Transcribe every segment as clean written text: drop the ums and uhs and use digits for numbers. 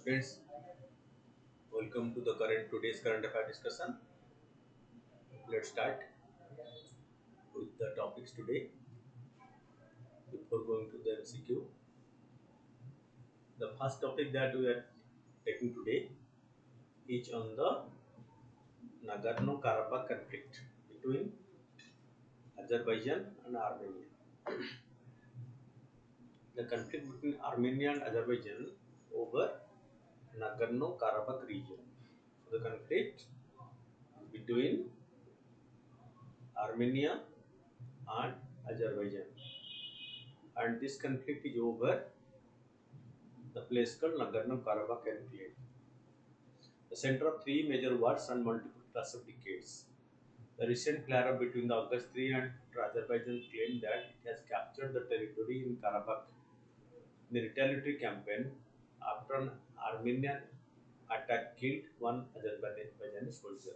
Students, welcome to the today's current affair discussion. Let's start with the topics today. Before going to the MCQ, the first topic that we are taking today is on the Nagorno-Karabakh conflict between Azerbaijan and Armenia. The conflict between Armenia and Azerbaijan over Nagorno-Karabakh region. So the conflict between Armenia and Azerbaijan, and this conflict is over the place called Nagorno-Karabakh enclave, the center of three major wars and multiple class of decades. The recent flare-up between the August 3 and Azerbaijan claimed that it has captured the territory in Karabakh in a retaliatory campaign after an Armenian attack killed one Azerbaijani soldier.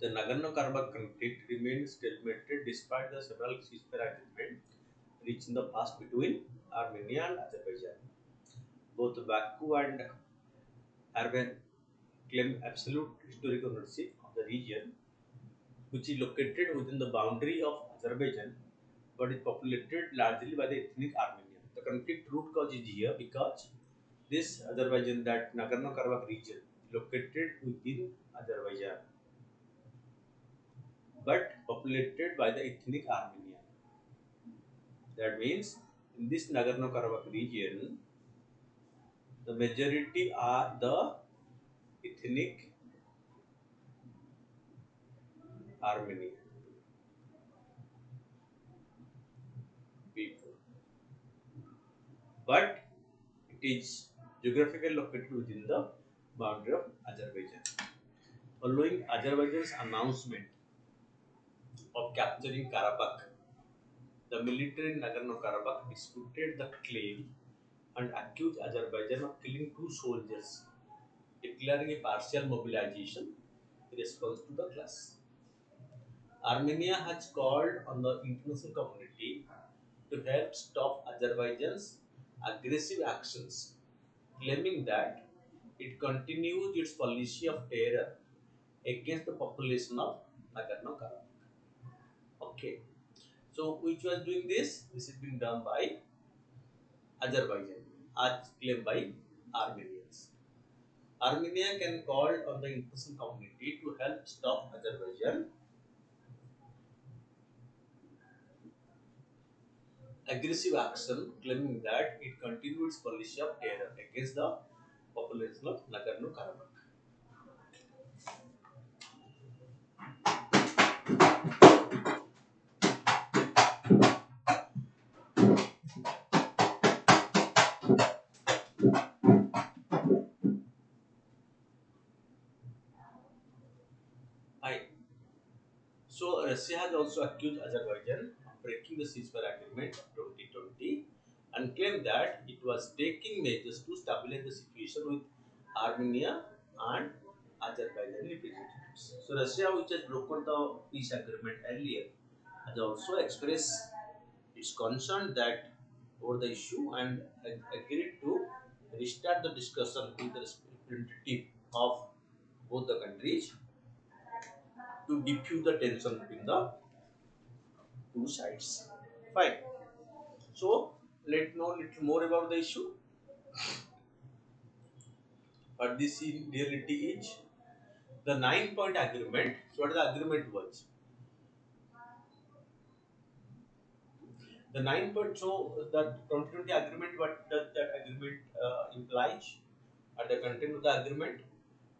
The Nagorno-Karabakh conflict remains stalemated despite the several ceasefire agreements reached in the past between Armenia and Azerbaijan. Both Baku and Armen claim absolute historical ownership of the region, which is located within the boundary of Azerbaijan but is populated largely by the ethnic Armenian. The conflict root cause is here because this Azerbaijan, that Nagorno-Karabakh region, located within Azerbaijan but populated by the ethnic Armenian. That means in this Nagorno-Karabakh region, the majority are the ethnic Armenian people, but it is geographically located within the boundary of Azerbaijan. Following Azerbaijan's announcement of capturing Karabakh, the military in Nagorno-Karabakh disputed the claim and accused Azerbaijan of killing two soldiers, declaring a partial mobilization in response to the clash. Armenia has called on the international community to help stop Azerbaijan's aggressive actions, claiming that it continues its policy of terror against the population of Nagorno-Karabakh. Okay, so which was doing this? This is being done by Azerbaijan, as claimed by Armenians. Armenia can call on the international community to help stop Azerbaijan aggressive action, claiming that it continues its policy of terror against the population of Nagorno-Karabakh. Hi. So Russia has also accused Azerbaijan of breaking the ceasefire agreement of 2020 and claimed that it was taking measures to stabilize the situation with Armenia and Azerbaijani representatives. So Russia, which has broken the peace agreement earlier, has also expressed its concern that over the issue and agreed to restart the discussion with the representative of both the countries to diffuse the tension between the two sides. Fine. So let's know a little more about the issue. But this in reality is the 9-point agreement. So what the agreement was? The 9 point. So that 2020 agreement. What does that agreement implies? At the content of the agreement,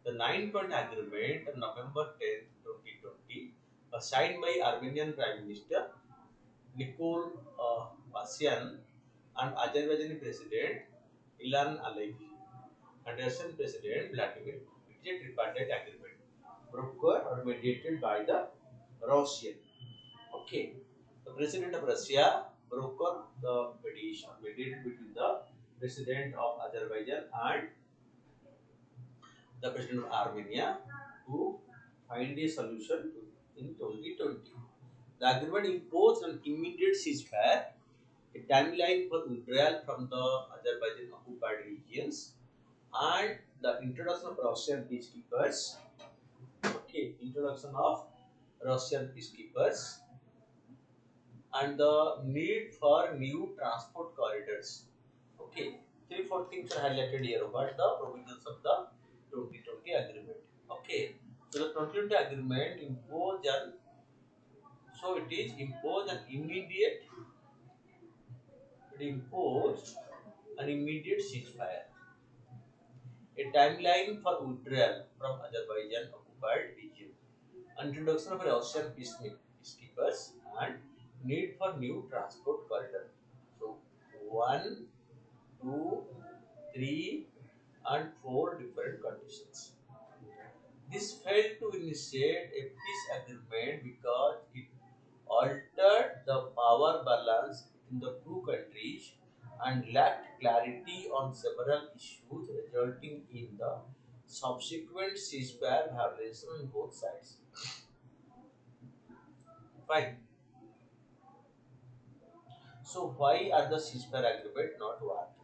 the 9-point agreement on November 10th, 2020, was signed by Armenian Prime Minister Nikol Pashinyan and Azerbaijani President Ilham Aliyev and Russian President Vladimir Putin. It is a tripartite agreement brokered or mediated by the Russian. Okay, the President of Russia brokered the mediation, mediated between the President of Azerbaijan and the President of Armenia to find a solution in 2020. The agreement imposed an immediate ceasefire, a timeline for withdrawal from the Azerbaijan occupied regions, and the introduction of Russian peacekeepers. Okay, introduction of Russian peacekeepers and the need for new transport corridors. Okay, three, four things are highlighted here about the provisions of the 2020 agreement. Okay, so the 2020 agreement impose an immediate it imposed an immediate ceasefire, a timeline for withdrawal from Azerbaijan occupied region, introduction of Russian peacekeepers, and need for new transport corridor. So one, two, three, and four different conditions. This failed to initiate a peace agreement because it altered the power balance between the two countries and lacked clarity on several issues, resulting in the subsequent ceasefire violation on both sides. Fine. So why are the ceasefire agreement not working?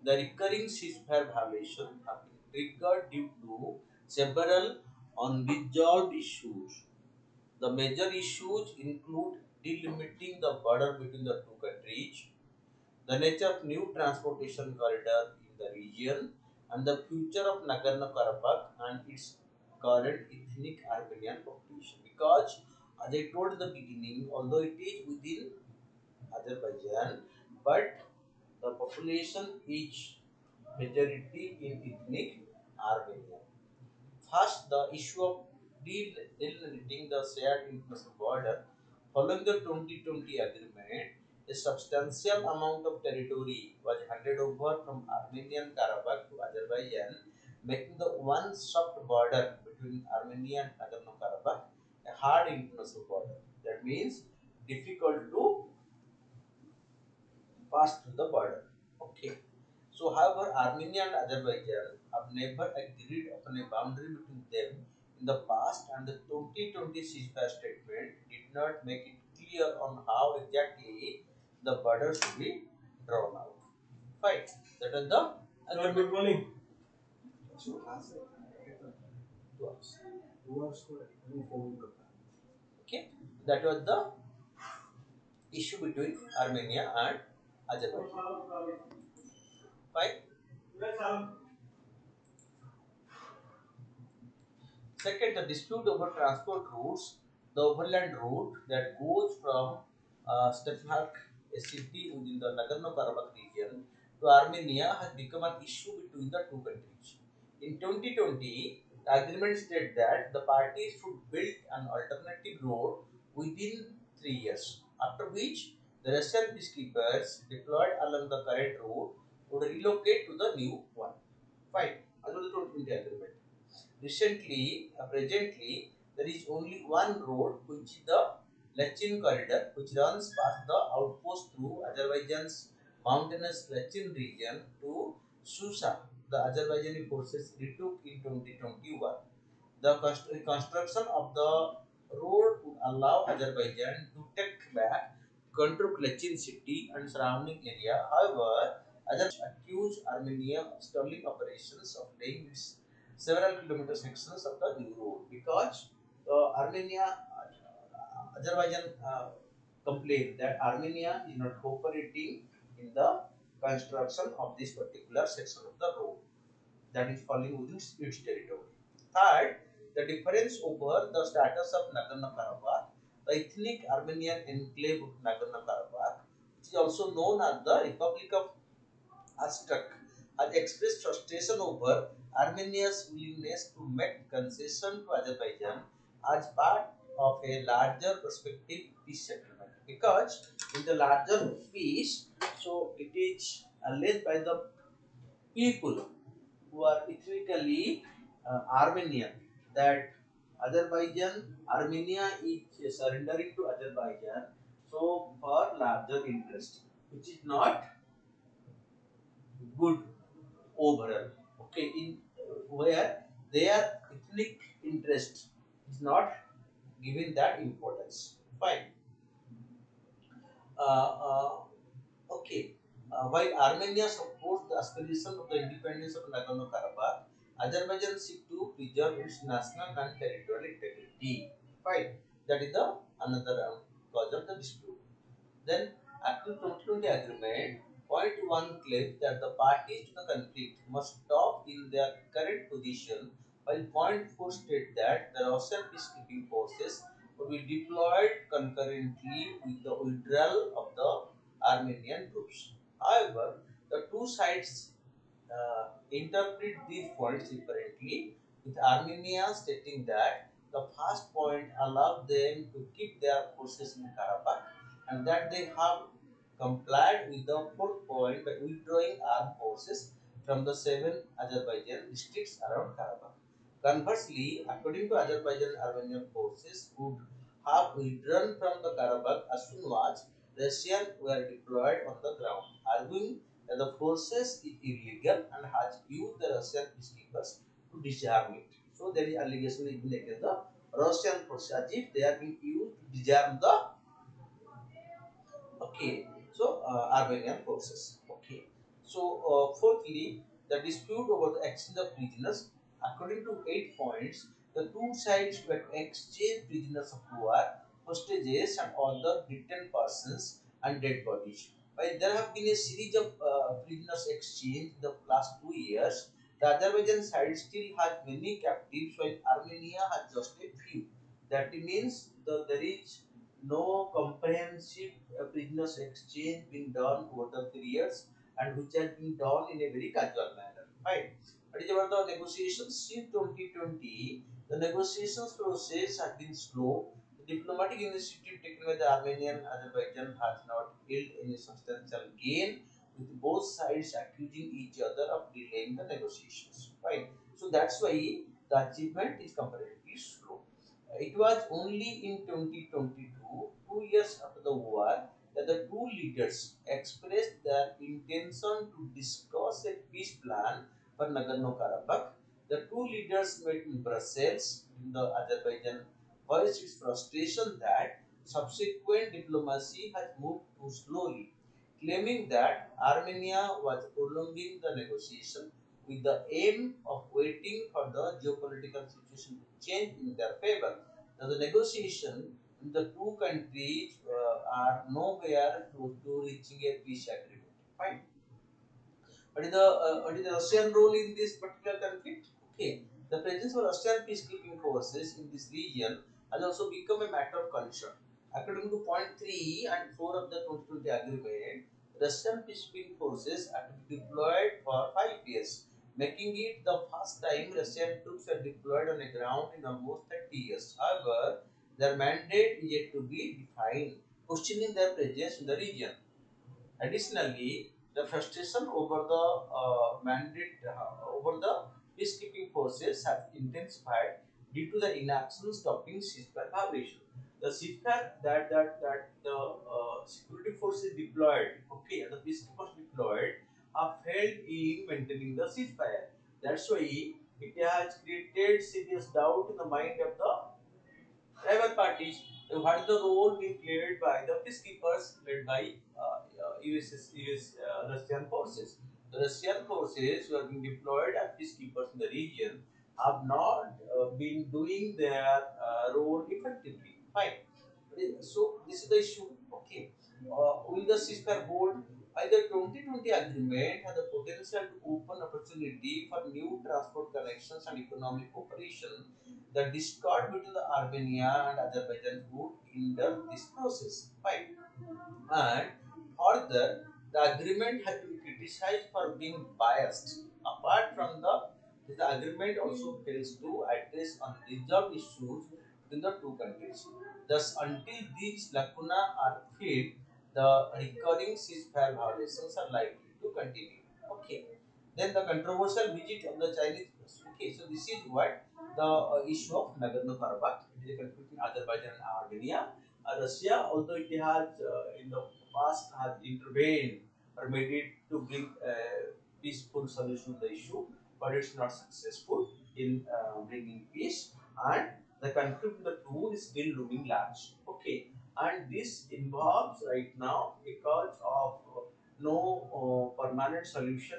The recurring ceasefire violations have been triggered due to several unresolved issues. The major issues include delimiting the border between the two countries, the nature of new transportation corridor in the region, and the future of Nagorno-Karabakh and its current ethnic Armenian population. Because, as I told in the beginning, although it is within Azerbaijan, but the population is majority in ethnic Armenian. First, the issue of delimiting the shared international border. Following the 2020 agreement, a substantial amount of territory was handed over from Armenian Karabakh to Azerbaijan, making the one soft border between Armenia and Nagorno-Karabakh a hard international border. That means difficult to pass through the border. Okay. So, however, Armenia and Azerbaijan have never agreed upon a boundary between them in the past, and the 2020 ceasefire statement did not make it clear on how exactly the border should be drawn out. Fine. That is the agreement. Good morning. Okay. That was the issue between Armenia and Azerbaijan. Fine. Second, the dispute over transport routes, the overland route that goes from Stepanakert, a city within the Nagorno-Karabakh region, to Armenia has become an issue between the two countries. In 2020, the agreement stated that the parties should build an alternative road within 3 years, after which the Russian peacekeepers deployed along the current route would relocate to the new one. Fine, as was the 2020 agreement. Presently, there is only one road, which is the Lachin corridor, which runs past the outpost through Azerbaijan's mountainous Lachin region to Susa. The Azerbaijani forces retook in 2021. The construction of the road would allow Azerbaijan to take back control of Lachin city and surrounding area. However, Azerbaijan accused Armenia of stalling operations of laying its several kilometer sections of the new road because Azerbaijan complained that Armenia is not cooperating in the construction of this particular section of the road that is falling within its territory. Third, the difference over the status of Nagorno-Karabakh, the ethnic Armenian enclave of Nagorno-Karabakh, which is also known as the Republic of Aztec, has expressed frustration over Armenia's willingness to make concession to Azerbaijan as part of a larger prospective peace settlement. Because in the larger peace, so it is alleged by the people who are ethnically Armenian that Armenia is surrendering to Azerbaijan so for larger interest, which is not good overall. Okay, in where their ethnic interest is not given that importance. Fine. Uh, uh, Okay. While Armenia supports the aspiration of the independence of Nagorno-Karabakh, Azerbaijan seeks to preserve its national and territorial integrity. Fine. That is the another cause of the dispute. Then, after 2020 agreement, point 1 claims that the parties to the conflict must stop in their current position, while point 4 states that the Russian peacekeeping forces will be deployed concurrently with the withdrawal of the Armenian troops. However, the two sides interpret these points differently, with Armenia stating that the first point allowed them to keep their forces in Karabakh and that they have complied with the fourth point by withdrawing armed forces from the seven Azerbaijan districts around Karabakh. Conversely, according to Azerbaijan, Armenian forces would have withdrawn from the Karabakh as soon as Russians were deployed on the ground, arguing that the forces is illegal and has used the Russian peacekeepers to disarm it. So there is allegation against the Russian forces as if they are being used to disarm the okay. So Armenian forces. Okay. So fourthly, the dispute over the exchange of prisoners. According to 8 points, the two sides were to exchange prisoners of war, hostages, and other detained persons and dead bodies. While there have been a series of prisoners exchanged in the last 2 years, the Azerbaijan side still has many captives, while Armenia has just a few. That means there is no comprehensive prisoners exchange been done over the periods and which has been done in a very casual manner. Fine. What is about the negotiations since 2020? The negotiations process has been slow. The diplomatic initiative taken by the Armenian Azerbaijan has not yielded any substantial gain, with both sides accusing each other of delaying the negotiations. Fine. So that's why the achievement is comparatively slow. It was only in 2022, 2 years after the war, that the two leaders expressed their intention to discuss a peace plan for Nagorno-Karabakh. The two leaders met in Brussels in the Azerbaijan voiced its frustration that subsequent diplomacy has moved too slowly, claiming that Armenia was prolonging the negotiation with the aim of waiting for the geopolitical situation to change in their favor. Now, the negotiation in the two countries are nowhere close to reaching a peace agreement. Fine. What is the Russian role in this particular conflict? Okay, the presence of Russian peacekeeping forces in this region has also become a matter of concern. According to point 3 and 4 of the 2020 agreement, Russian peacekeeping forces are to be deployed for 5 years, making it the first time Russian troops are deployed on the ground in almost 30 years. However, their mandate is yet to be defined, questioning their presence in the region. Additionally, the frustration over the mandate over the peacekeeping forces has intensified due to the inaction stopping ceasefire violation. The ceasefire that the security forces deployed, okay, and the peacekeepers deployed have failed in maintaining the ceasefire. That's why it has created serious doubt in the mind of the rival parties. What is the role being played by the peacekeepers led by US Russian forces? The Russian forces who are being deployed as peacekeepers in the region have not been doing their role effectively. Fine. So this is the issue. Okay. Will the ceasefire hold? Either 2020 agreement has the potential to open opportunity for new transport connections and economic cooperation. The discord between the Armenia and Azerbaijan would hinder this process. Fine. And further, the agreement has been criticized for being biased. Apart from the agreement also fails to address unresolved issues between the two countries. Thus, until these lacuna are filled, the recurring ceasefire violations are likely to continue. Okay. Then the controversial visit of the Chinese. Okay, so this is what the issue of Nagorno-Karabakh. It is a conflict between Azerbaijan and Armenia. Russia, although it has in the past has intervened or made it to bring a peaceful solution to the issue, but it's not successful in bringing peace, and the conflict of the two is still looming large. Okay, and this involves right now a cause of no permanent solution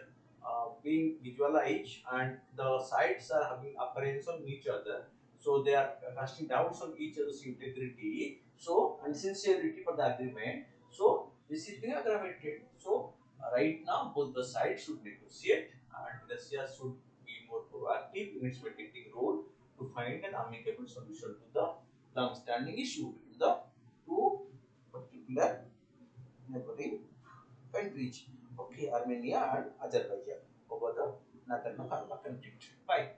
being visualized, and the sides are having appearance on each other. So they are casting doubts on each other's integrity. So and sincerity for the agreement. So this is being aggravated. So right now both the sides should negotiate, and Russia should be more proactive in its mediating role to find an amicable solution to the long-standing issue between the two particular neighboring countries. Okay, Armenia and Azerbaijan over the Nagorno-Karabakh conflict. Fine.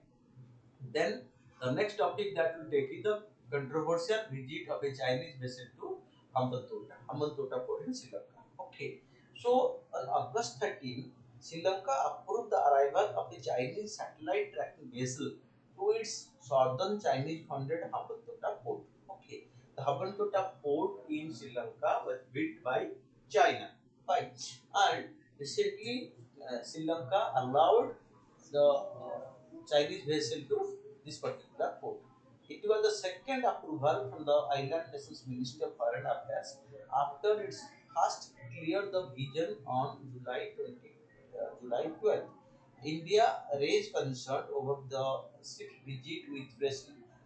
Then the next topic that will take is the controversial visit of a Chinese vessel to Hambantota port in Sri Lanka. Okay, so on August 13, Sri Lanka approved the arrival of the Chinese satellite tracking vessel to its southern Chinese funded Hambantota port. Okay, the Hambantota port in Sri Lanka was built by China. Fine, and recently Sri Lanka allowed the Chinese vessel to this particular port. It was the second approval from the island nation's Ministry of Foreign Affairs after its first cleared the vision on July 12th. India raised concern over the ship's visit with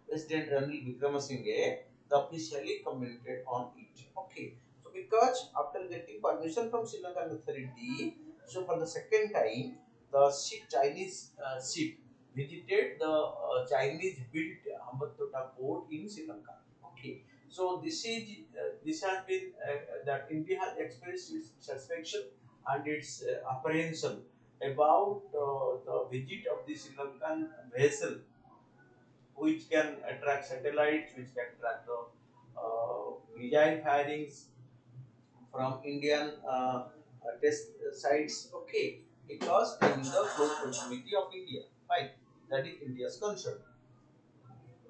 President Ranil Wickremesinghe, the officially commented on it. Okay, so because after getting permission from Sri Lankan authority, so for the second time, the Chinese ship visited the Chinese-built Hambantota port in Sri Lanka. Okay, so this has been that India has expressed its satisfaction and its apprehension about the visit of the Sri Lankan vessel, which can attract satellites, which can track the missile firings from Indian test sites. Okay, because in the close proximity of India. Fine, that is India's concern.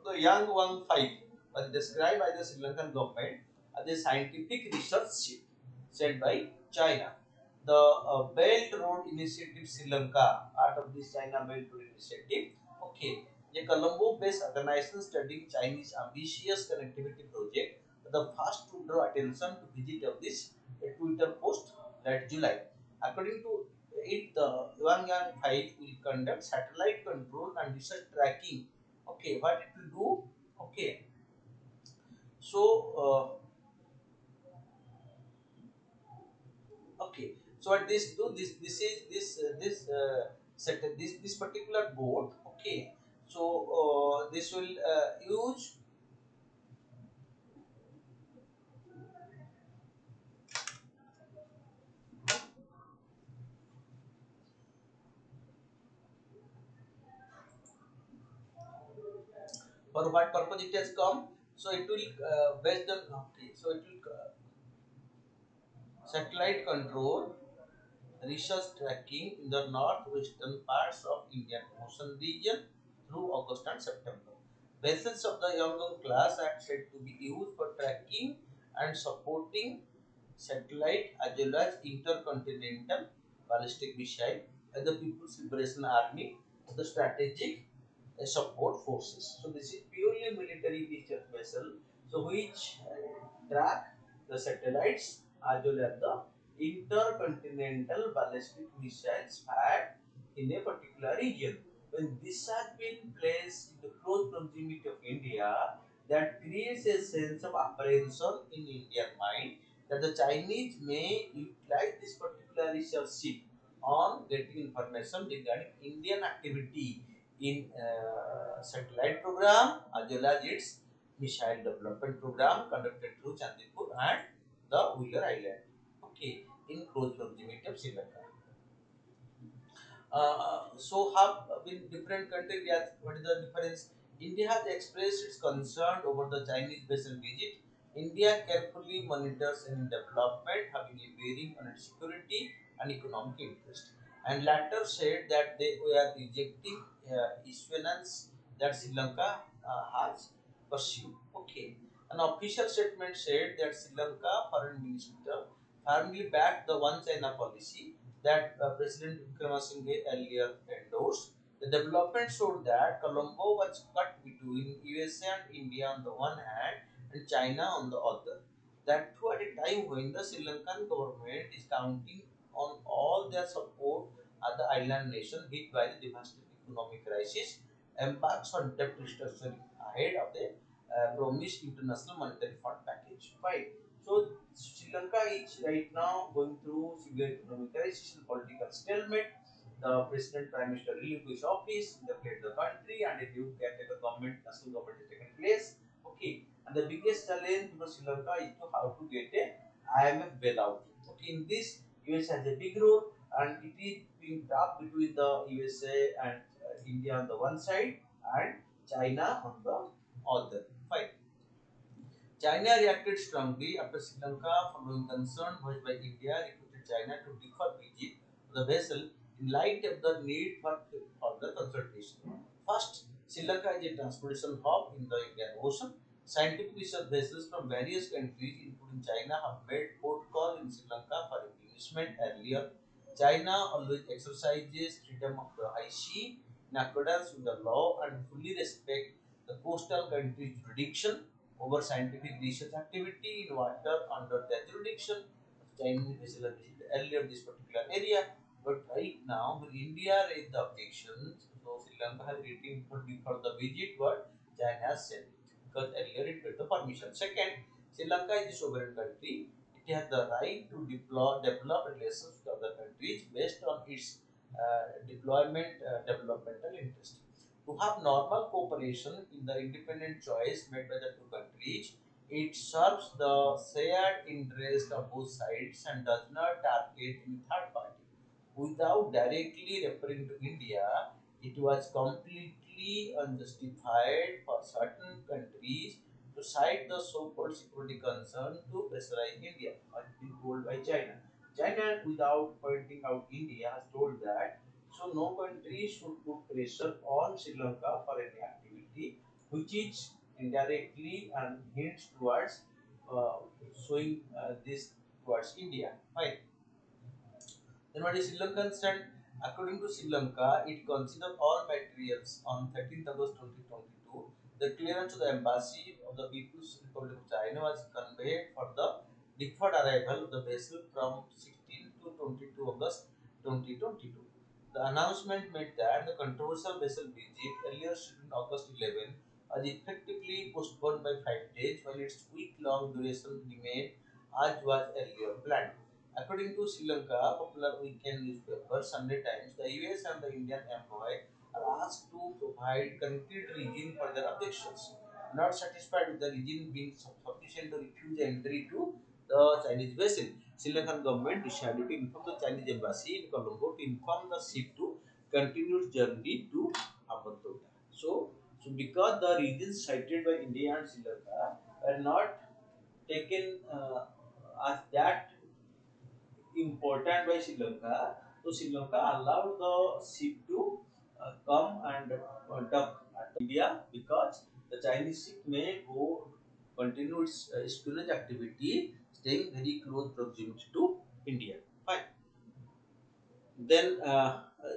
The Young 15 was described by the Sri Lankan government as a scientific research ship sent by China. The Belt Road Initiative Sri Lanka, part of this China Belt Road Initiative, okay, a Colombo-based organization studying Chinese ambitious connectivity project, the first to draw attention to visit of this Twitter post that July. According to it, the Yuanyang 5 will conduct satellite control and research tracking. Okay, what it will do? Okay, so okay, so what this do? This is this particular board. Okay, so this will use for what purpose it has come. So it will based on, okay, so it will satellite control research tracking in the northwestern parts of Indian Ocean region through August and September. Vessels of the Yangon class are said to be used for tracking and supporting satellite as well as intercontinental ballistic missile and the People's Liberation Army, the strategic support forces. So this is purely military research vessel, so which track the satellites as well as the intercontinental ballistic missiles fired in a particular region. When this has been placed in the close proximity of India, that creates a sense of apprehension in Indian mind that the Chinese may utilize this particular research ship on getting information regarding Indian activity in satellite program as well as its missile development program conducted through Chandipur and the Wheeler Island. Okay, in close proximity of Sri Lanka. So have been different countries. Yes, what is the difference? India has expressed its concern over the Chinese vessel visit. India carefully monitors any development having a bearing on its security and economic interest. And latter said that they were rejecting issuance that Sri Lanka has pursued. Okay. An official statement said that Sri Lanka foreign minister firmly backed the one China policy that President Wickremesinghe earlier endorsed. The development showed that Colombo was cut between USA and India on the one hand and China on the other. That too at a time when the Sri Lankan government is counting on all their support at the island nation hit by the devastating economic crisis, embarks on debt restructuring ahead of the promised international monetary fund package. Right. So Sri Lanka is right now going through severe economic crisis and political stalemate. The president prime minister relieved his office, they fled the country, and a new caretaker government, national government has taken place. Okay, and the biggest challenge for Sri Lanka is to how to get a IMF bailout. Okay, in this US has a big role, and it is being tough between the USA and India on the one side and China on the other. Fine. China reacted strongly after Sri Lanka, following concern voiced by India, requested China to defer visit to the vessel in light of the need for further consultation. First, Sri Lanka is a transportation hub in the Indian Ocean. Scientific research vessels from various countries, including China, have made port calls in Sri Lanka for replenishment earlier. China always exercises freedom of the high sea in accordance with the law and fully respect the coastal country's jurisdiction over scientific research activity in water under the jurisdiction of Chinese vessel has visited earlier this particular area. But right now, when India raised the objections, so Sri Lanka has written for the visit, but China has sent it because earlier it got the permission. Second, Sri Lanka is a sovereign country. It has the right to develop relations with other countries based on its developmental interest. To have normal cooperation in the independent choice made by the two countries, it serves the shared interest of both sides and does not target any third party. Without directly referring to India, it was completely unjustified for certain countries to cite the so-called security concern to pressurize India, as been told by China. China, without pointing out India, has told that so no country should put pressure on Sri Lanka for any activity which is indirectly and hints towards uh, showing this towards India. Fine. Then what is Sri Lankan stand? According to Sri Lanka, it considered all materials on 13th August 2022. The clearance to the embassy of the People's Republic of China was conveyed for the deferred arrival of the vessel from 16 to 22 August 2022. The announcement made that the controversial vessel visit earlier scheduled August 11 was effectively postponed by 5 days while its week-long duration remained as was earlier planned. According to Sri Lanka popular weekend newspaper Sunday Times, the US and the Indian envoy are asked to provide concrete reason for their objections. Not satisfied with the reason being sufficient to refuse entry to the Chinese vessel, Sri Lankan government decided to inform the Chinese embassy in Colombo to inform the ship to continue its journey to Hambantota. So because the reasons cited by India and Sri Lanka were not taken as that important by Sri Lanka. So Sri Lanka allowed the ship to come and dock at India because the Chinese ship may go continue its espionage activity, staying very close proximity to India. Fine. Then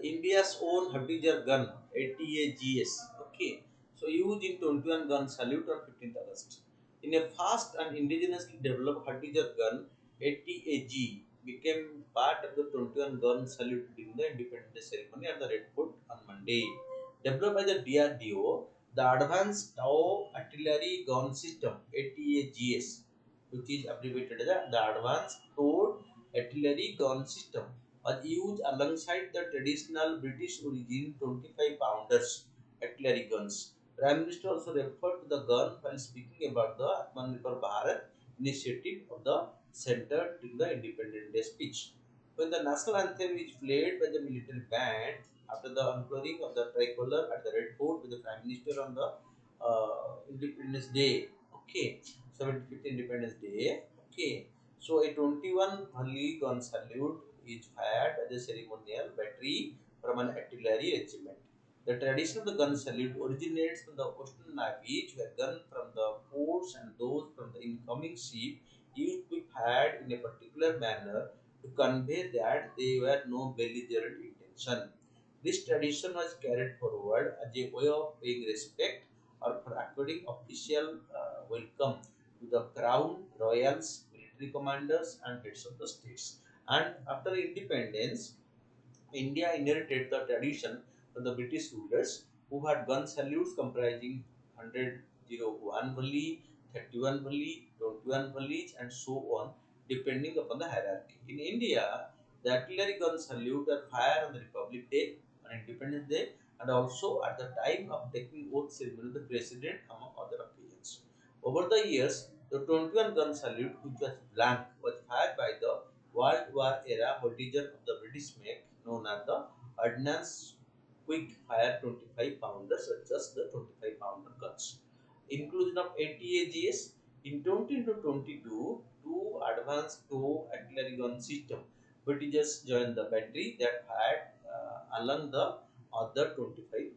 India's own Hatijar gun, ATAGS. Okay. So used in 21 gun salute on 15th August. In a fast and indigenously developed Hatijar gun, ATAG became part of the 21 gun salute during the Independence Day ceremony at the Red Fort on Monday. Developed by the DRDO, the Advanced Tau Artillery Gun System (ATAGS), which is abbreviated as the Advanced Towed Artillery Gun System, was used alongside the traditional British origin 25 pounders artillery guns. Prime Minister also referred to the gun while speaking about the Atmanirbhar Bharat initiative of the center during the Independence Day speech. When the national anthem is played by the military band after the unfurling of the tricolor at the Red Fort with the Prime Minister on the Independence Day, okay, 75th Independence Day, okay. So a 21 volley gun salute is fired by the ceremonial battery from an artillery regiment. The tradition of the gun salute originates from the ocean navies, where guns from the forts and those from the incoming ship used to be fired in a particular manner to convey that they were no belligerent intention. This tradition was carried forward as a way of paying respect or for according official welcome to the crown, royals, military commanders, and heads of the states. And after independence, India inherited the tradition from the British rulers who had gun salutes comprising 101 volley, 31 volley, 21 volleys, and so on, depending upon the hierarchy. In India, the artillery gun salute are fired on the Republic Day, on Independence Day, and also at the time of taking oath ceremony of the President, among other occasions. Over the years, the 21 gun salute, which was blank, was fired by the World War era voltiger of the British make known as the Ordnance Quick Fire 25 pounders, or just the 25 pounder guns. Inclusion of ATAGS in 2022, two advanced tow artillery gun system. British joined the battery that fired along the other 25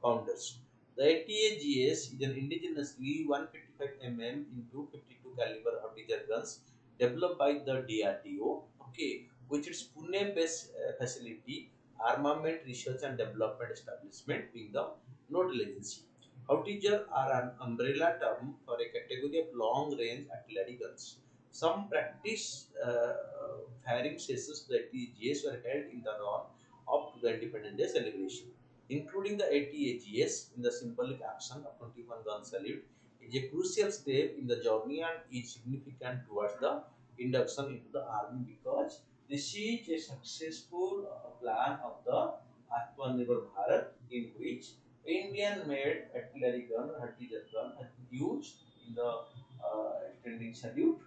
pounders. The ATAGS is an indigenously 155 mm into 52 caliber artillery guns developed by the DRDO, okay, which is Pune-based facility, armament research and development establishment being the nodal agency. Outager are an umbrella term for a category of long-range artillery guns. Some practice firing sessions that ATAGS were held in the run up to the Independence Day celebration, including the ATAGS in the symbolic action of 21 gun salute is a crucial step in the journey and is significant towards the induction into the army, because this is a successful plan of the Atmanirbhar Bharat, in which Indian made artillery gun or artillery gun has been used in the extending salute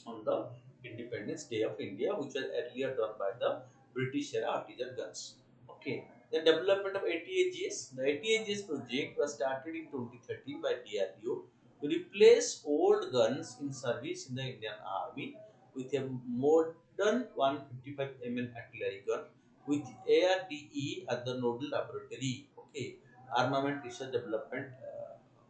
on the Independence Day of India, which was earlier done by the British era artillery guns. Okay. The development of ATAGS. The ATAGS project was started in 2013 by DRDO to replace old guns in service in the Indian Army with a modern 155 mm artillery gun with ARDE at the nodal laboratory. Okay. Armament Research Development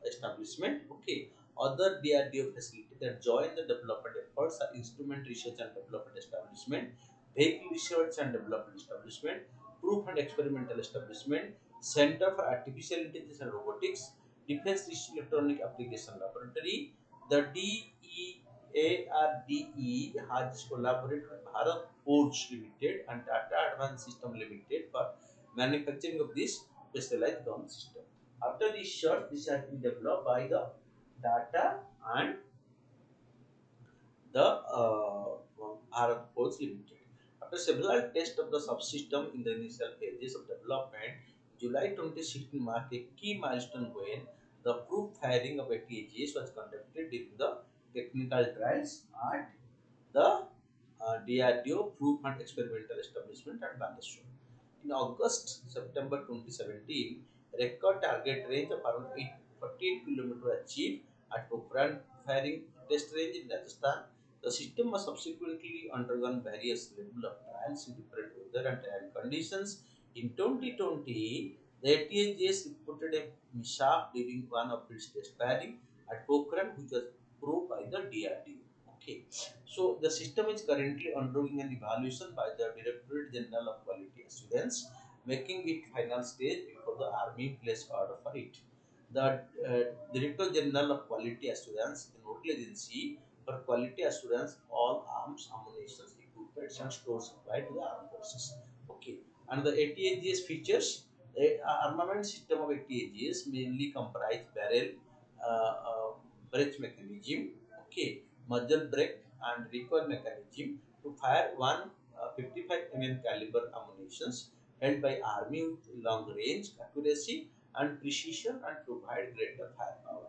Establishment. Okay. Other DRDO facilities that join the development efforts are Instrument Research and Development Establishment, Vehicle Research and Development Establishment, Proof and Experimental Establishment, Center for Artificial Intelligence and Robotics, Defense Electronic Application Laboratory. The DEARDE has collaborated with Bharat Forge Limited and Tata Advanced System Limited for manufacturing of this specialized gun system. After research, this has been developed by the Tata and the Bharat Forge Limited. After several tests of the subsystem in the initial phases of development, July 2016 marked a key milestone when the proof firing of ATAGS was conducted during the technical trials at the DRDO Proof and Experimental Establishment at Baleshwar. In August-September 2017, record target range of around 48 km achieved at Pokhran firing test range in Rajasthan. The system was subsequently undergone various level of trials in different weather and terrain conditions. In 2020, the ATAGS reported a mishap during one of its test firing at Pokhran, which was proved by the DRDO. Okay. So the system is currently undergoing an evaluation by the Directorate General of Quality Assurance, making it final stage before the Army place order for it. The Director General of Quality Assurance, the nodal agency for quality assurance, all arms, ammunition, equipment, and stores supplied to the armed forces. Okay, and the ATAGS features. The armament system of ATAGS mainly comprise barrel, breech mechanism, okay, muzzle brake, and recoil mechanism to fire one 55 mm caliber ammunitions held by army with long range accuracy and precision and provide greater firepower.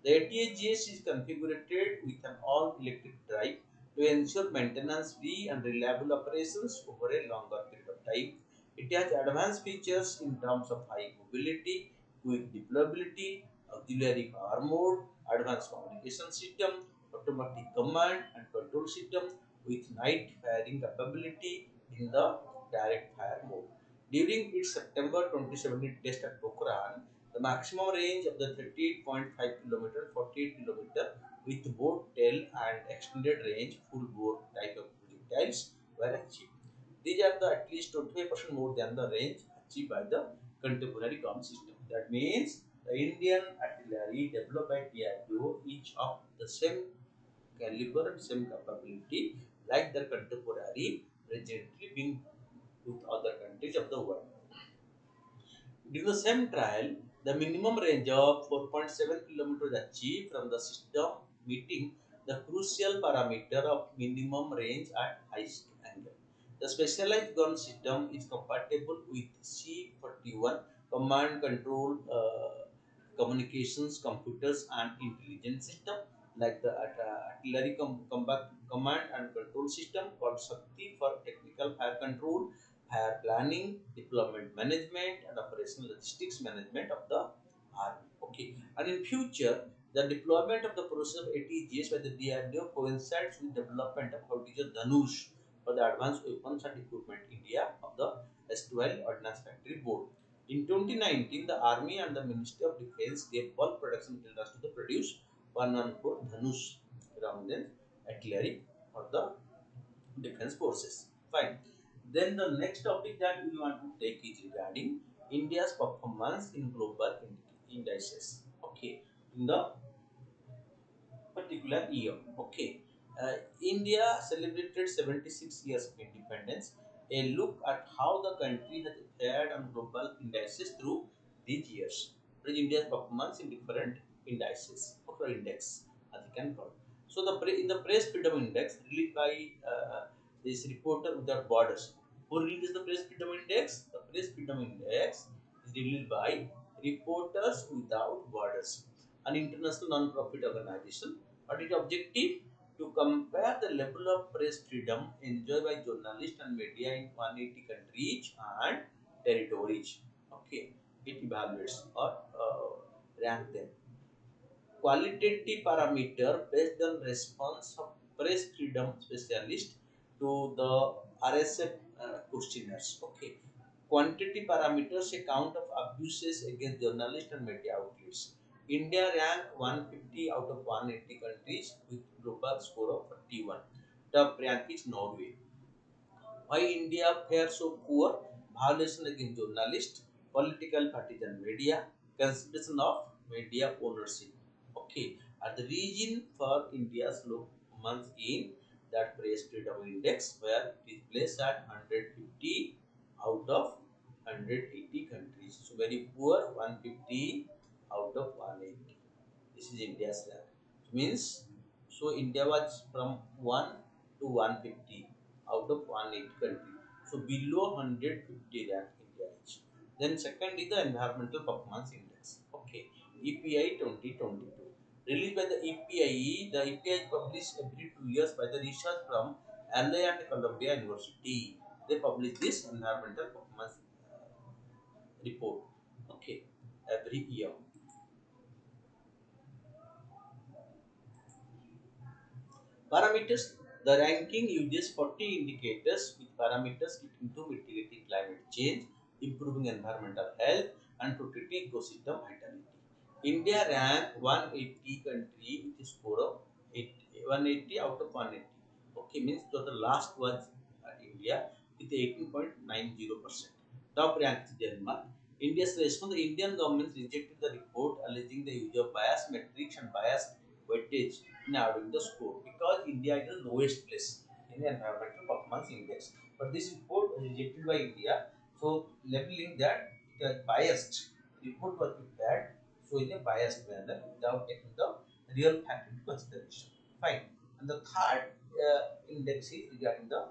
The ATAGS is configured with an all-electric drive to ensure maintenance-free and reliable operations over a longer period of time. It has advanced features in terms of high mobility, quick deployability, auxiliary power mode, advanced communication system, automatic command and control system with night firing capability in the direct fire mode. During its September 2017 test at Pokhran, the maximum range of the 38.5 km, 48 km with both tail and extended range full bore type of projectiles were achieved. These are the at least 25% more than the range achieved by the contemporary gun system. That means the Indian artillery developed by DRDO each of the same caliber and same capability like their contemporary, presently being with other countries of the world. During the same trial, the minimum range of 4.7 km was achieved from the system, meeting the crucial parameter of minimum range at high angle. The specialized gun system is compatible with C-41 command control communications, computers, and intelligence system like the artillery combat command and control system called Shakti for technical fire control, fire planning, deployment management, and operational logistics management of the army. Okay, and in future, the deployment of the process of ATGS by the DRDO coincides with development of Odisha Dhanush for the Advanced Weapons and Equipment India of the S12 Ordnance Factory Board. In 2019, the Army and the Ministry of Defense gave bulk production tenders to the produce 114 Dhanush round range artillery for the defense forces. Fine. Then the next topic that we want to take is regarding India's performance in global indices. Okay. In the particular year. Okay. India celebrated 76 years of independence. A look at how the country has fared on global indices through these years. What is India's performance in different indices or index, as you can call it. So in the Press Freedom Index released by this Reporter Without Borders. Who released the Press Freedom Index? The Press Freedom Index is released by Reporters Without Borders, an international non-profit organization. What is the objective? To compare the level of press freedom enjoyed by journalists and media in 180 countries and territories. Okay, it evaluates or rank them. Qualitative parameter based on response of press freedom specialist to the RSF questionnaires. Okay. Quantity parameters a count of abuses against journalists and media outlets. India ranked 150 out of 180 countries with global score of 41. Top rank is Norway. Why India fares so poor? Violation against journalists, political partisan media, consideration of media ownership. Okay, and the reason for India's low performance in that Press Freedom Index, where it is placed at 150 out of 180 countries. So very poor, 150 out of 180. This is India's rank. Means so India was from 1 to 150 out of 180 country. So below 150 rank India is. Then second is the Environmental Performance Index. Okay, EPI 2022. Released by the EPI, the EPI is published every 2 years by the research from LA and Columbia University. They publish this environmental performance report. Okay, every year. Parameters. The ranking uses 40 indicators with parameters leading to mitigating climate change, improving environmental health, and protecting ecosystem vitality. India ranked 180 country with a score of 180 out of 180. Okay, means so the last was India with 18.90%. Top rank is Denmark. India's response: the Indian government rejected the report alleging the use of bias metrics and bias weightage in adding the score because India is the lowest place in the environmental performance index. But this report was rejected by India, so labeling that it was biased. Report was prepared so in a biased manner without taking the real fact into consideration. Fine. And the third index is regarding the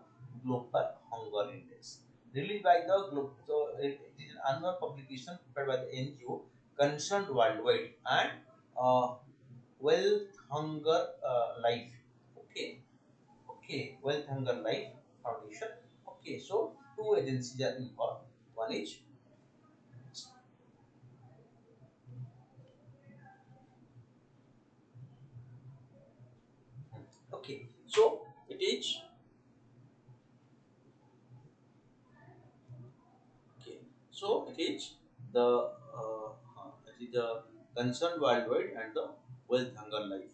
global hunger index. Released by the global, so it is an annual publication prepared by the NGO concerned worldwide and wealth hunger life. Okay, okay, wealth hunger life foundation. Okay, so two agencies are involved. One is okay, so it is okay, so it is the concerned worldwide and the wealth hunger life.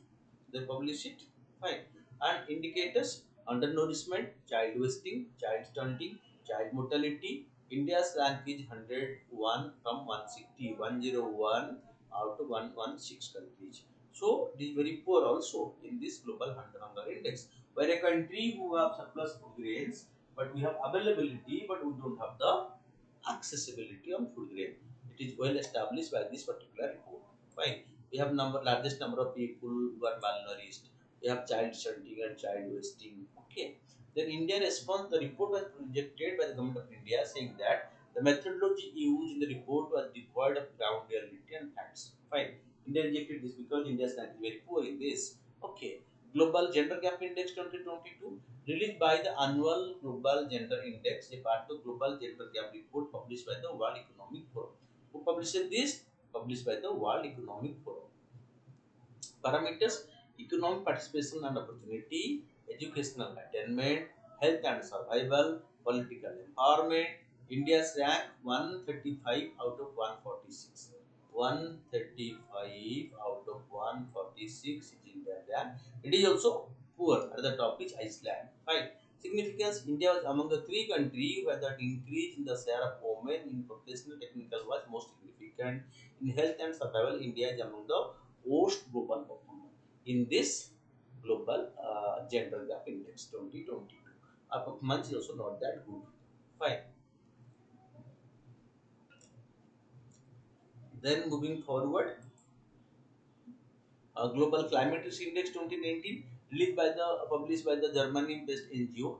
They publish it. Fine. And indicators: undernourishment, child wasting, child stunting, child mortality. India's rank is 101 from 160, 101 out of 116 countries. So it is very poor also in this global hunger index, where a country who have surplus food grains, but we have availability, but we don't have the accessibility of food grain. It is well established by this particular report. Fine. We have largest number of people who are malnourished. We have child stunting and child wasting. Okay. Then India response, the report was rejected by the government of India, saying that the methodology used in the report was devoid of ground reality and facts. Fine. India rejected this because India's rank is very poor in this. Okay. Global Gender Gap Index 2022 released by the annual Global Gender Index, a part of Global Gender Gap report published by the World Economic Forum. Who published this? Published by the World Economic Forum. Parameters: economic participation and opportunity, educational attainment, health and survival, political empowerment. India's rank 135 out of 146. 135 out of 146 is India's rank. It is also poor. At the top is Iceland. Fine. Significance: India was among the three countries where the increase in the share of women in professional technical was most significant. In health and survival, India is among the most global performer in this global gender gap index 2022. Our performance is also not that good. Fine. Then moving forward, Global Climate Risk Index 2019, released by the published by the Germany-based NGO,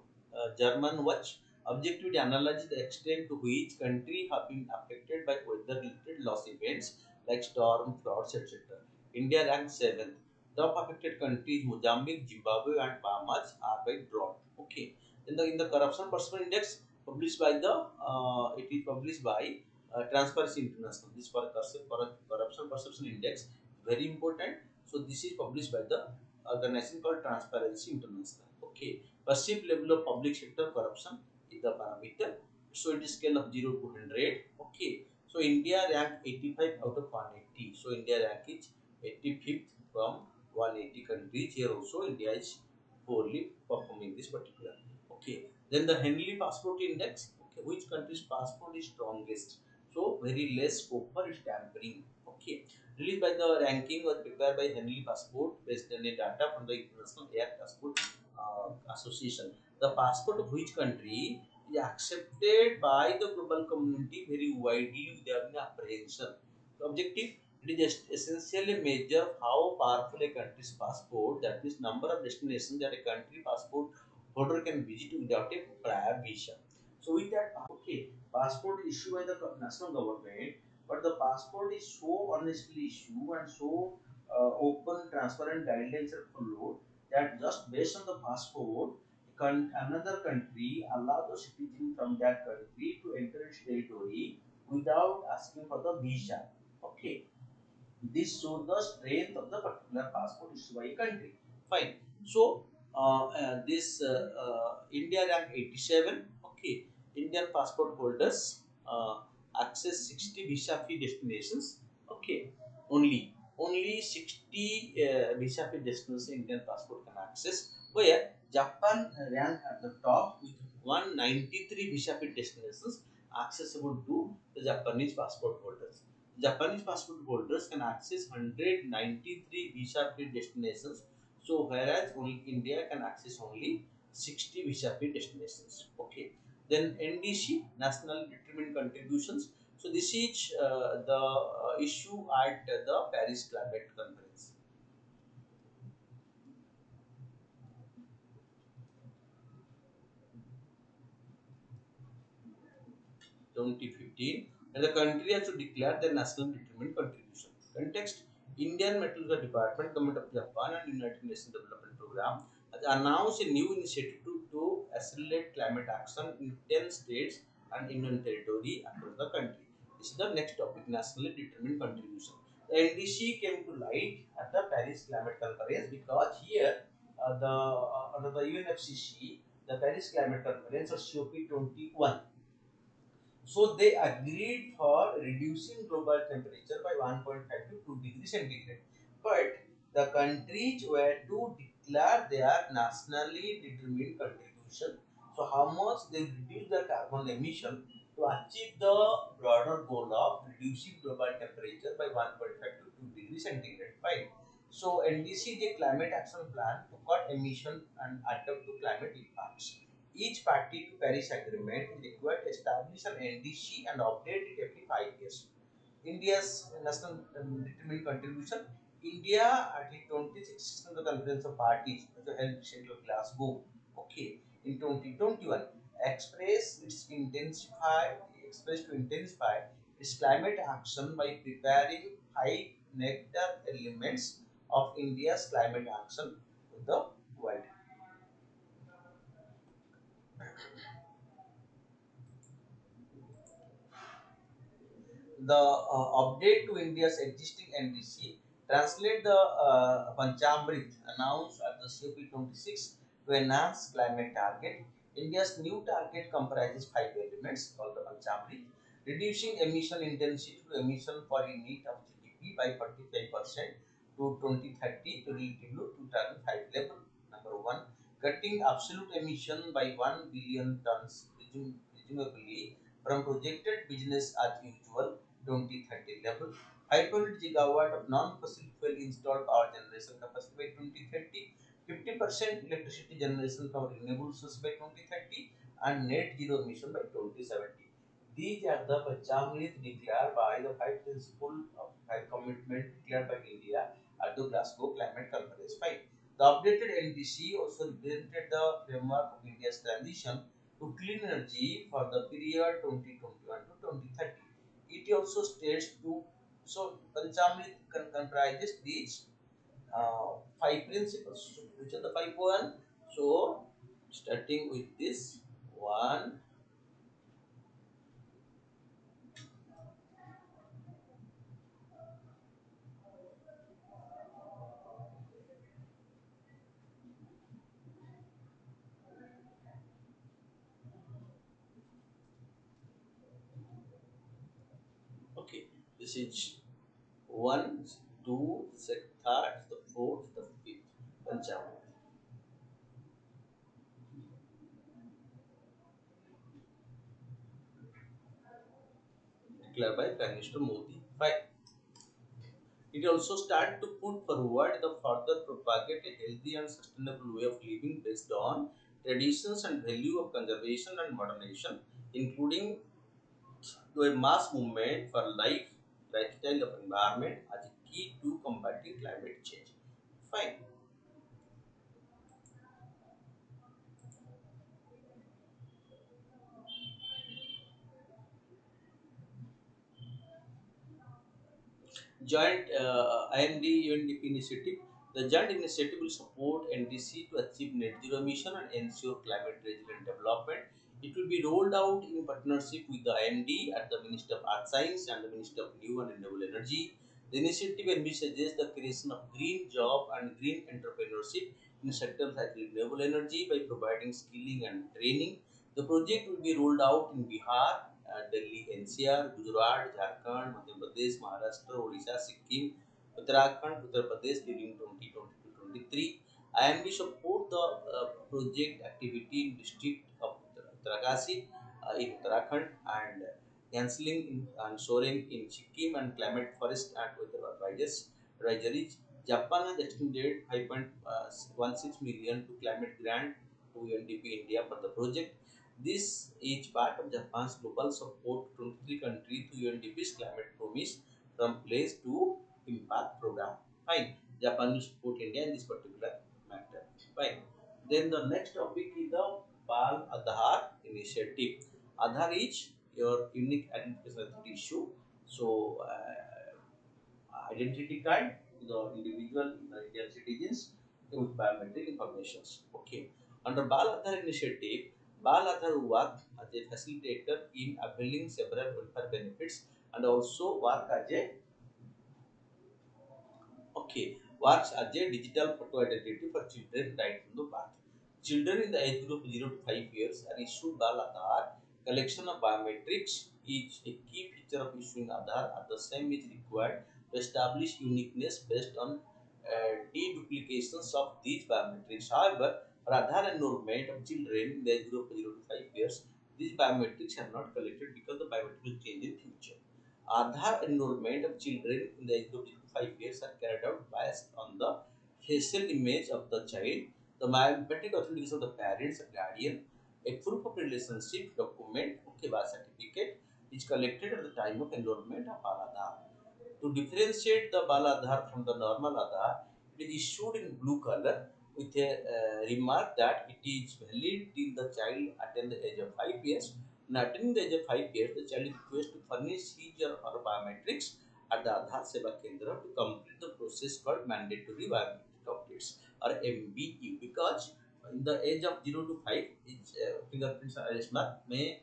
German Watch, objectively analyzes the extent to which countries have been affected by weather-related loss events like storm, floods, etc. India ranks 7th. Top affected countries Mozambique, Zimbabwe, and Bahamas are by drought. Okay. Then in the Corruption Perception Index, published by the it is published by Transparency International. This for Corruption Perception Index, very important. So this is published by the organization called Transparency International. Okay, perceived level of public sector corruption is the parameter. So it is scale of 0 to 100. Okay, so India ranked 85 out of 180. So India rank is 85th from 180 countries. Here also India is poorly performing this particular. Okay, then the Henley Passport Index. Okay, which country's passport is strongest? So very less scope for its tampering. Okay, released by the ranking was prepared by Henley Passport based on the data from the International Air Passport Association. The passport of which country is accepted by the global community very widely without any apprehension. The objective, it is just essentially measure how powerful a country's passport, that is number of destinations that a country passport holder can visit without a prior visa. So with that, okay, passport issued by the national government, but the passport is so honestly issued and so open, transparent guidelines are followed that just based on the passport, another country allow the citizen from that country to enter its territory without asking for the visa. Okay, this shows the strength of the particular passport issued by a country. Fine. So this India rank 87. Okay, Indian passport holders access 60 visa-free destinations. Okay, only 60 visa-free destinations Indian passport can access. Where Japan rank at the top with 193 visa-free destinations accessible to the Japanese passport holders. Japanese passport holders can access 193 visa-free destinations. So whereas only India can access only 60 visa-free destinations. Okay. Then NDC, National Determined Contributions. So this is the issue at the Paris Climate Conference. 2015, and the country has to declare their national determined contribution. Context: Indian Meteorological Department, Government of Japan, and United Nations Development Program has announced a new initiative to accelerate climate action in 10 states and Union Territory across the country. This is the next topic: nationally determined contribution. The NDC came to light at the Paris Climate Conference because here under the UNFCCC, the Paris Climate Conference or COP21. So they agreed for reducing global temperature by 1.5 to 2 degrees centigrade. But the countries were to declare their nationally determined contribution. So how much they reduce the carbon emission to achieve the broader goal of reducing global temperature by 1.5 to 2 degrees centigrade. Fine. So NDC is a climate action plan to cut emission and adapt to climate impacts. Each party to Paris Agreement is required to establish an NDC and update it every 5 years. India's national determined contribution. India at the 26th Conference of Parties, which was held recently in Glasgow, okay, in 2021, expressed its expressed to intensify its climate action by preparing five nectar elements of India's climate action to the world. The update to India's existing NDC translate the Panchamrit announced at the COP26 to enhance climate target. India's new target comprises five elements called the Panchamrit, reducing emission intensity to emission per unit of GDP by 45% to 2030 to relative to 2005 level. Number one, cutting absolute emission by 1 billion tons, presumably from projected business as usual 2030 level, 500 gigawatt of non-fossil fuel installed power generation capacity by 2030, 50% electricity generation from renewable sources by 2030, and net zero emission by 2070. These are the Pachamrit declared by the five principles of five commitment declared by India at the Glasgow Climate Conference 5. The updated NDC also represented the framework of India's transition to clean energy for the period 2021 to 2030. It also states to so Panchamrit comprises these five principles. So, which are the five one? So starting with this one, okay, this is one, two, the third, the fourth, the fifth. Panchamrit declared by Prime Minister Modi. Fine. It also started to put forward the further propagate a healthy and sustainable way of living based on traditions and value of conservation and modernization, including to a mass movement for lifestyle of environment as a key to combating climate change. Fine. Joint IMD UNDP initiative. The joint initiative will support NDC to achieve net zero emission and ensure climate resilient development. It will be rolled out in partnership with the IMD at the Ministry of Earth Science and the Ministry of New and Renewable Energy. The initiative envisages the creation of green job and green entrepreneurship in sectors like renewable energy by providing skilling and training. The project will be rolled out in Bihar, Delhi NCR, Gujarat, Jharkhand, Madhya Pradesh, Maharashtra, Odisha, Sikkim, Uttarakhand, Uttar Pradesh during 2020 to 23. IMD support the project activity in district of Uttarakhand in Uttarakhand and cancelling and soaring in Sikkim and climate forest and weather advisories. Japan has extended 5.16 million to climate grant to UNDP India for the project. This is part of Japan's global support to 23 countries to UNDP's climate promise from place to impact program. Fine. Japan will support India in this particular matter. Fine. Then the next topic is the Bal Aadhaar initiative. Aadhaar is your unique identification authority issue. So, identity card to the individual Indian citizens with biometric informations. Okay. Under Bal Aadhaar initiative, Bal Aadhaar work as a facilitator in availing several welfare benefits and also work as a okay, works as a digital photo identity for children right from the birth. Children in the age group 0 to 5 years are issued Bal Aadhaar. Collection of biometrics is a key feature of issuing Aadhaar. At the same is required to establish uniqueness based on deduplications of these biometrics. However, for Aadhaar enrollment of children in the age group 0 to 5 years, these biometrics are not collected because the biometrics will change in future. Aadhaar enrollment of children in the age of 0 to 5 years are carried out based on the facial image of the child, the biometric authentication of the parents or guardian, a proof of relationship document, okay, birth certificate is collected at the time of enrollment of Aadhaar. To differentiate the Bal Aadhaar from the normal Aadhaar, it is issued in blue color with a remark that it is valid till the child attains the age of 5 years. And attaining the age of 5 years, the child is requested to furnish his or her biometrics at the Aadhaar Seva Kendra to complete the process called mandatory biometric updates or MBU, because in the age of 0 to 5, its fingerprints or iris mark may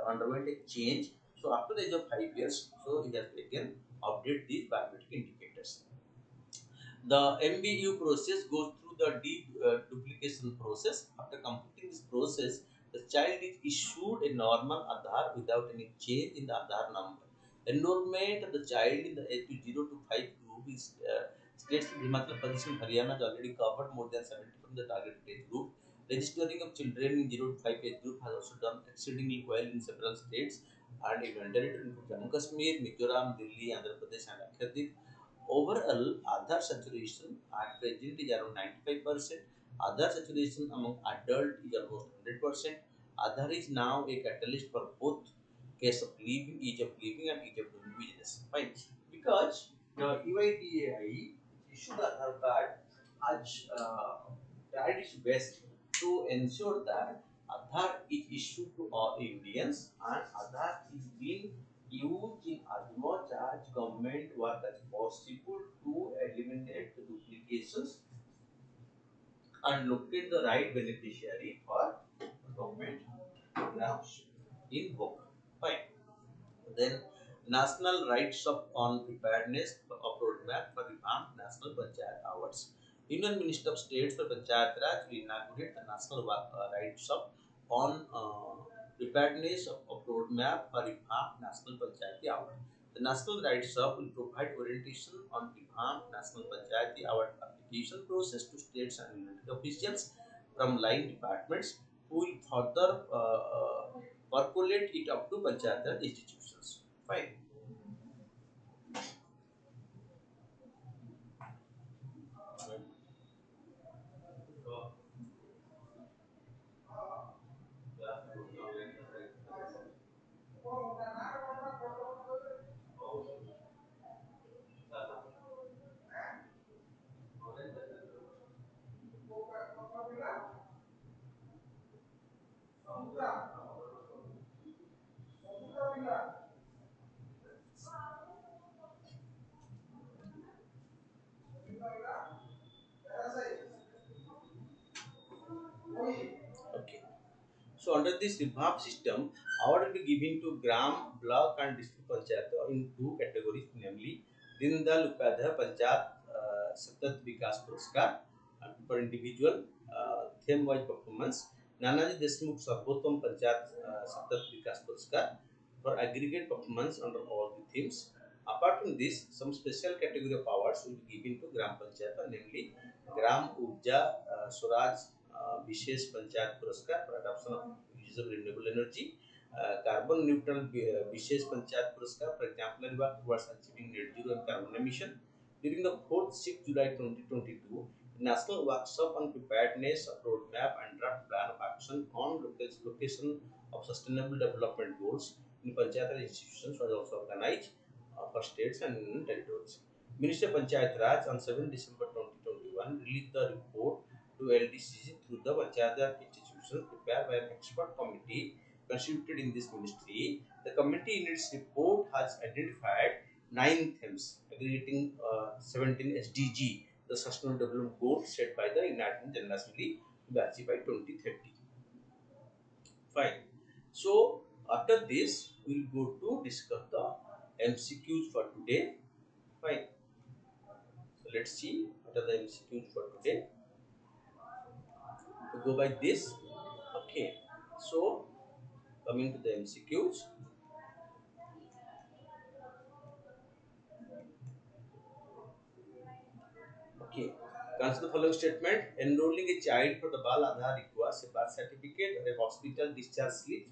underwent a change. So after the age of 5 years, so he has to again update these biometric indicators. The MBU process goes through the duplication process. After completing this process, the child is issued a normal Aadhaar without any change in the Aadhaar number. Enrollment of the child in the age to 0 to 5 group is states in Himachal Pradesh and Haryana has already covered more than 70 from the targeted age group. Registering of children in 0 to 5 age group has also done exceedingly well in several states and Union Territory including Jammu Kashmir, Mizoram, Delhi, Andhra Pradesh, and Lakshadweep. Overall, Aadhaar saturation at present is around 95%. Aadhaar saturation among adult is almost 100%. Aadhaar is now a catalyst for both case of living, ease of living, and ease of doing business. Fine. Because the UIDAI issued the Aadhaar card has tried its best to ensure that Aadhaar is issued to all Indians and Aadhaar is being used in as much as government work as possible to eliminate the duplications and locate the right beneficiary for government programs in book. Fine. Then National Rights of on Preparedness of Roadmap for Revamped National Panchayat Awards. Union Minister of States for Panchayat Raj will inaugurate the National Rights of on Preparedness of Roadmap for Revamped National Panchayat Award. The National Rights Hub will provide orientation on revamped National Panchayat Award application process to states and union officials from line departments who will further percolate it up to Panchayat institutions. Fine. Okay. So under this revamped system, award will be given to Gram, Block and District Panchayat in two categories, namely Dindal Upadhyay Panchayat Satat Vikas Puraskar for individual theme-wise performance, Nanaji Deshmukh Sarvottam Panchayat Satat Vikas Puraskar for aggregate performance under all the themes. Apart from this, some special category of awards will be given to Gram Panchayat, namely Gram Urja Swaraj Vishesh Panchayat Puraskar for adoption of use of renewable energy, carbon neutral Vishesh Panchayat Puraskar for exemplary work towards achieving net zero and carbon emission. During the 4th 6th July 2022, National Workshop on Preparedness of Roadmap and Draft Plan of Action on location of Sustainable Development Goals in Panchayat institutions was also organized for states and union territories. Minister Panchayat Raj on 7 December 2021 released the report to LDCC through the Panchayat institutions prepared by an expert committee constituted in this ministry. The committee in its report has identified 9 themes aggregating 17 SDG, the Sustainable Development Goals set by the United General Assembly to be achieved by 2030. Fine. So after this, we will go to discuss the MCQs for today. Fine. So let's see what are the MCQs for today. To go by this. Okay. So coming to the MCQs. Okay. Consider the following statement. Enrolling a child for the Bal Aadhaar requires a birth certificate or a hospital discharge slip.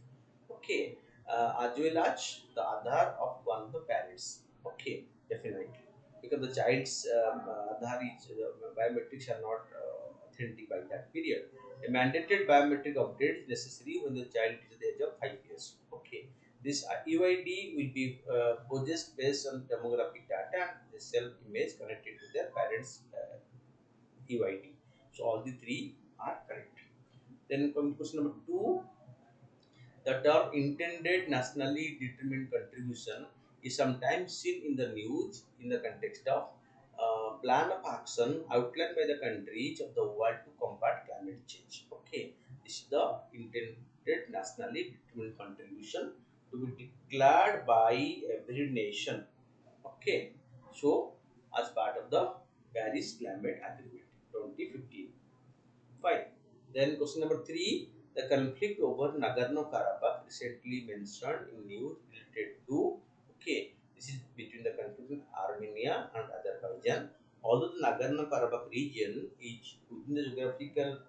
Okay. as well as the Aadhaar of one of the parents. Okay, definitely. Because the child's Aadhaar is, biometrics are not authentic by that period. A mandated biometric update is necessary when the child is at the age of 5 years. Okay. This UID will be possessed based on demographic data and the self image connected to their parents' UID. So all the three are correct. Then come to question number two. The term intended nationally determined contribution is sometimes seen in the news in the context of plan of action outlined by the countries of the world to combat climate change. Okay, this is the intended nationally determined contribution to be declared by every nation. Okay, so as part of the Paris Climate Agreement 2015. Fine. Then question number three, the conflict over Nagorno-Karabakh recently mentioned in news related to, okay, this is between the conflict in Armenia and Azerbaijan. Although the Nagorno-Karabakh region is within the geographical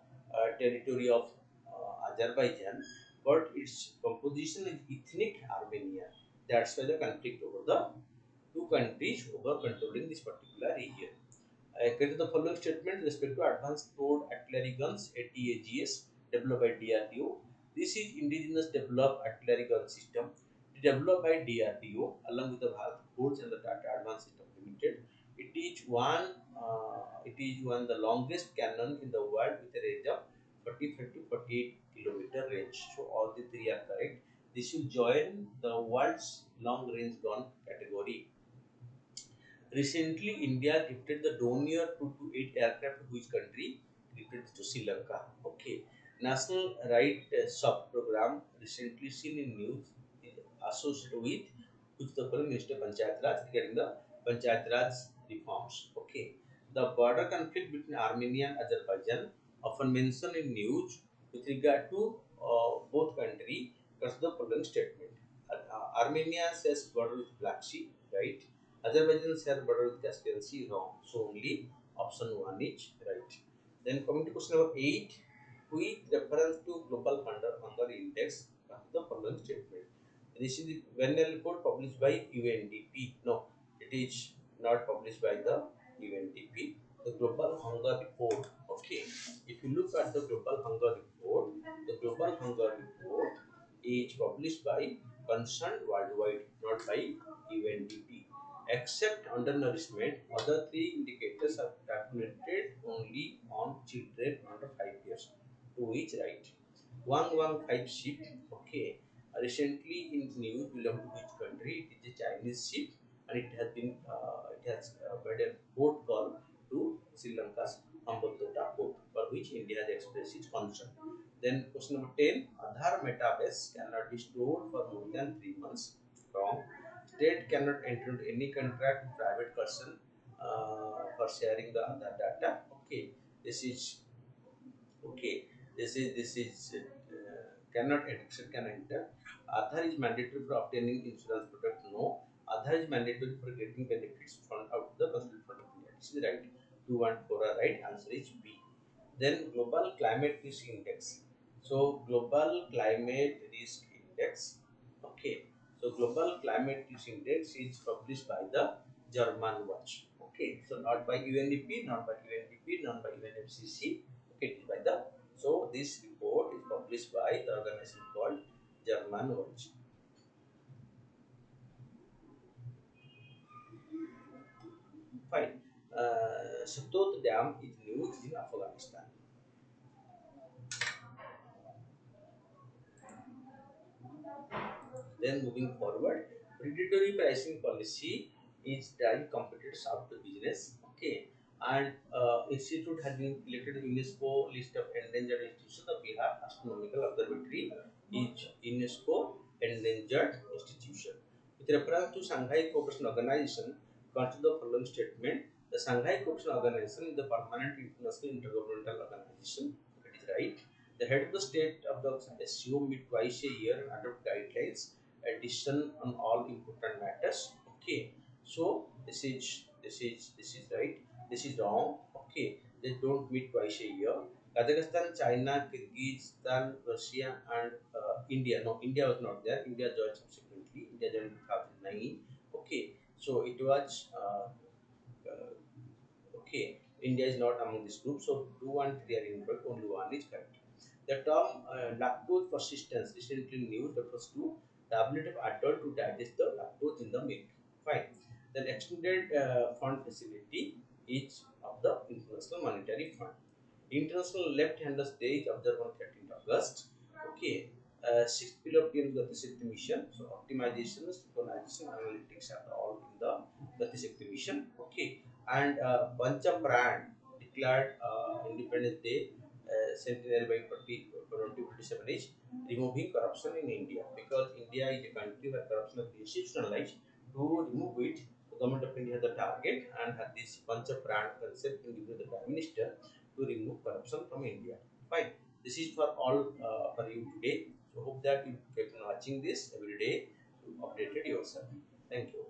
territory of Azerbaijan, but its composition is ethnic Armenian. That's why the conflict over the two countries over controlling this particular region. According to the following statement, with respect to advanced towed artillery guns (ATAGS) developed by DRDO, this is indigenous developed artillery gun system developed by DRDO along with the Bharat Forge and the Tata Advanced System Limited. It is one the longest cannon in the world with a range of 45 to 48 kilometer range. So all the three are correct. This will join the world's long range gun category. Recently, India gifted the Dornier 228 aircraft to which country? Gifted to Sri Lanka. Okay. National Right Sub program recently seen in news is associated with which the Prime Minister Panchayat Raj regarding the Panchayat Raj reforms. Okay. The border conflict between Armenia and Azerbaijan often mentioned in news with regard to both country. Consider the following statement. Armenia says border with Black Sea, right? Azerbaijan share border with Caspian Sea, wrong. So only option 1 is right. Then coming to question number 8, with reference to global hunger index, the following statement. This is the Vernal report published by UNDP. No, it is not published by the UNDP. The global hunger report. Okay, if you look at the global hunger report, the global hunger report is published by concerned worldwide, not by UNDP. Except undernourishment, other three indicators are calculated only on children under 5 years. Two is right. 115 ship. Okay. Recently in news belong to which country? It is a Chinese ship and it has made a port call to Sri Lanka's Hambantota port for which India has expressed its concern. Then question number 10, Aadhaar database cannot be stored for more than 3 months. Wrong. State cannot enter into any contract with private person for sharing the Aadhaar data. Okay, this is okay. This is cannot enter. Can enter. Aadhaar is mandatory for obtaining insurance product. No. Aadhaar is mandatory for getting benefits from out of the constituted fund of India. This is right. 2 and 4 are right. Answer is B. Then global climate risk index. So global climate risk index. Okay. So global climate risk index is published by the German watch. Okay. So not by UNDP, not by UNDP, not by UNFCC. Okay. It is by the. So this report is published by the organization called German watch. Fine. Satot Dam is new in Afghanistan. Then moving forward, predatory pricing policy is driving competitors out to business. Okay, and institute has been elected UNESCO list of endangered institutions. The Bihar Astronomical Observatory is UNESCO endangered institution. With reference to Shanghai Cooperation Organization, consider the following statement. The Shanghai Cooperation Organization is the permanent international intergovernmental organization. It is right. The head of the state of the SCO meet twice a year and adopt guidelines addition on all important matters. Okay, so this is right. This is wrong. Okay, they don't meet twice a year. Kazakhstan, China, Kyrgyzstan, Russia, and India. No, India was not there. India joined subsequently. India joined in 2009. Okay, so it was okay. India is not among this group, so 2 and 3 are incorrect. Only one is correct. The term lactose persistence recently news refers to the ability of adult to digest the lactose in the milk. Fine. Then extended fund facility is of the International Monetary Fund. International Left-Handers Day is observed on 13th August. Okay. Sixth pillar PM Gati Shakti mission. So optimization, synchronization, analytics are all in the Gati Shakti mission. Okay. And Pancha Pran declared Independence Day centenary by 2027 is removing corruption in India, because India is a country where corruption is institutionalized. To remove it, the government of India has a target and has this Pancha Pran concept in giving the Prime Minister to remove corruption from India. Fine. This is for all for you today. So hope that you keep on watching this every day to update yourself. Thank you.